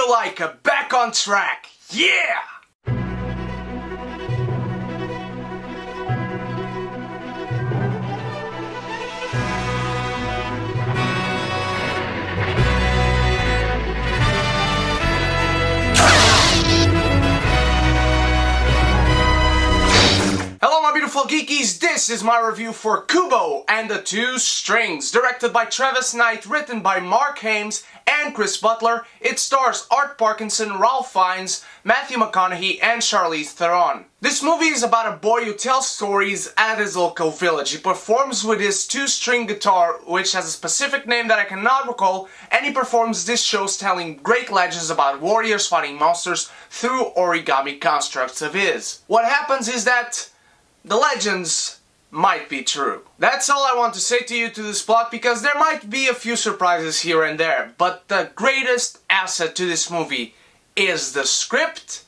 Studio Laika back on track. Yeah! Hello my beautiful geekies, this is my review for Kubo and the Two Strings, directed by Travis Knight, written by Mark Hames and Chris Butler. It stars Art Parkinson, Ralph Fiennes, Matthew McConaughey and Charlize Theron. This movie is about a boy who tells stories at his local village. He performs with his two-string guitar, which has a specific name that I cannot recall, and he performs these shows telling great legends about warriors fighting monsters through origami constructs of his. What happens is that the legends might be true. That's all I want to say to you to this plot, because there might be a few surprises here and there, but the greatest asset to this movie is the script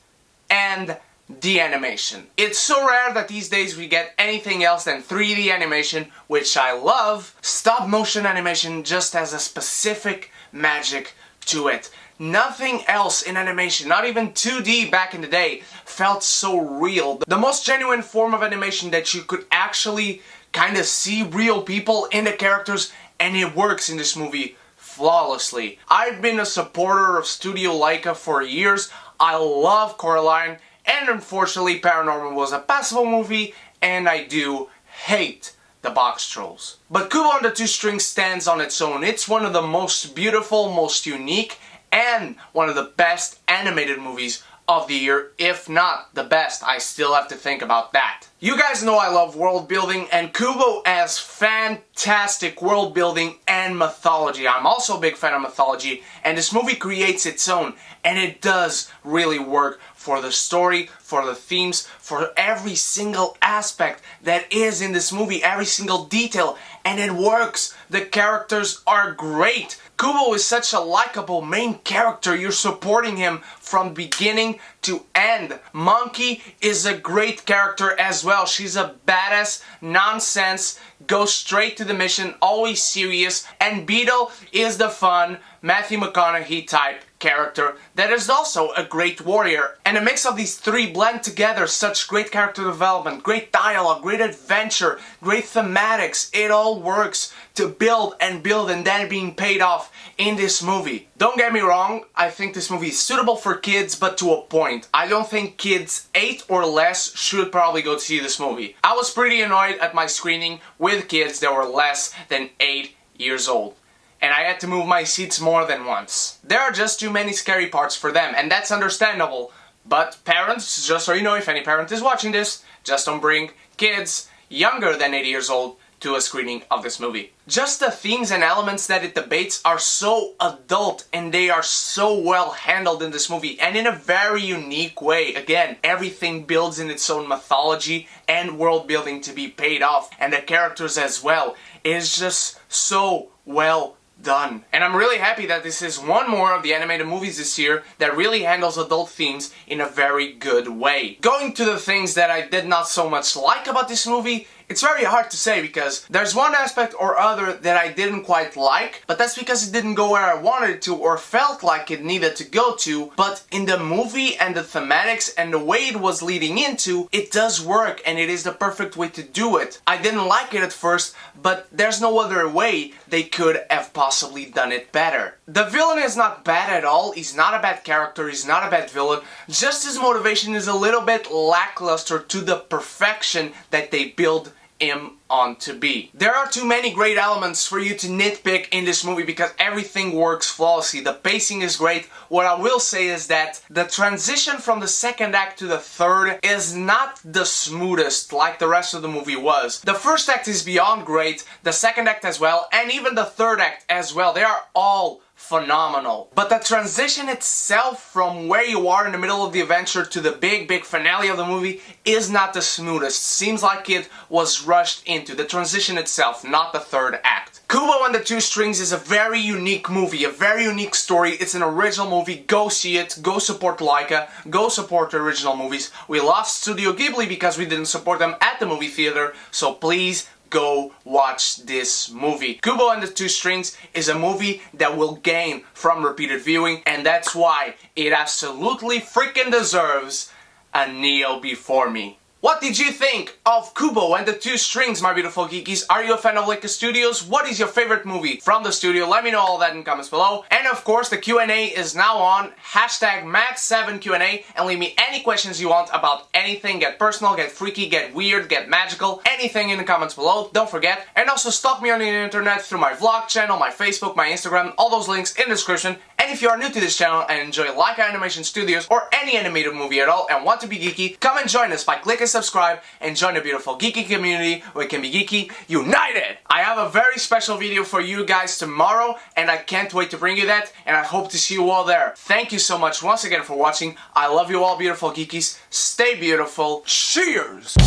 and the animation. It's so rare that these days we get anything else than 3D animation, which I love. Stop motion animation just has a specific magic to it. Nothing else in animation, not even 2D back in the day, felt so real. The most genuine form of animation that you could actually kind of see real people in the characters, and it works in this movie flawlessly. I've been a supporter of Studio Laika for years. I love Coraline, and unfortunately Paranormal was a passable movie, and I do hate the Boxtrolls. But Kubo and the Two Strings stands on its own. It's one of the most beautiful, most unique, and one of the best animated movies of the year, if not the best. I still have to think about that. You guys know I love world building, and Kubo has fantastic world building and mythology. I'm also a big fan of mythology, and this movie creates its own, and it does really work for the story, for the themes, for every single aspect that is in this movie, every single detail, and it works. The characters are great. Kubo is such a likable main character. You're supporting him from beginning to end. Monkey is a great character as well. She's a badass, nonsense, goes straight to the mission, always serious. And Beetle is the fun Matthew McConaughey type character that is also a great warrior. And a mix of these three blend together such great character development, great dialogue, great adventure, great thematics. It all works to build and then being paid off in this movie. Don't get me wrong, I think this movie is suitable for kids, but to a point. I don't think kids 8 or less should probably go to see this movie. I was pretty annoyed at my screening with kids that were less than 8 years old, and I had to move my seats more than once. There are just too many scary parts for them, and that's understandable. But parents, just so you know, if any parent is watching this, just don't bring kids younger than 8 years old to a screening of this movie. Just the themes and elements that it debates are so adult, and they are so well handled in this movie, and in a very unique way. Again, everything builds in its own mythology and world building to be paid off, and the characters as well. It is just so well done. And I'm really happy that this is one more of the animated movies this year that really handles adult themes in a very good way. Going to the things that I did not so much like about this movie, it's very hard to say, because there's one aspect or other that I didn't quite like, but that's because it didn't go where I wanted it to or felt like it needed to go to. But in the movie and the thematics and the way it was leading into, it does work, and it is the perfect way to do it. I didn't like it at first, but there's no other way they could have possibly done it better. The villain is not bad at all. He's not a bad character, he's not a bad villain. Just his motivation is a little bit lackluster to the perfection that they build him on to be. There are too many great elements for you to nitpick in this movie, because everything works flawlessly. The pacing is great. What I will say is that the transition from the second act to the third is not the smoothest like the rest of the movie was. The first act is beyond great, the second act as well, and even the third act as well. They are all phenomenal. But the transition itself from where you are in the middle of the adventure to the big finale of the movie is not the smoothest. Seems like it was rushed into the transition itself, not the third act. Kubo and the Two Strings is a very unique movie, a very unique story. It's an original movie. Go see it. Go support Laika. Go support the original movies. We lost Studio Ghibli because we didn't support them at the movie theater, so please go watch this movie. Kubo and the Two Strings is a movie that will gain from repeated viewing, and that's why it absolutely freaking deserves a kneel before me. What did you think of Kubo and the Two Strings, my beautiful geekies? Are you a fan of Laika Studios? What is your favorite movie from the studio? Let me know all that in the comments below. And of course, the Q&A is now on. Hashtag Max7Q&A, and leave me any questions you want about anything. Get personal, get freaky, get weird, get magical. Anything in the comments below. Don't forget. And also stalk me on the internet through my vlog channel, my Facebook, my Instagram. All those links in the description. And if you are new to this channel and enjoy Laika Animation Studios or any animated movie at all and want to be geeky, come and join us by clicking subscribe and join the beautiful geeky community where we can be geeky united. I have a very special video for you guys tomorrow, and I can't wait to bring you that, and I hope to see you all there. Thank you so much once again for watching. I love you all, beautiful geekies. Stay beautiful. Cheers!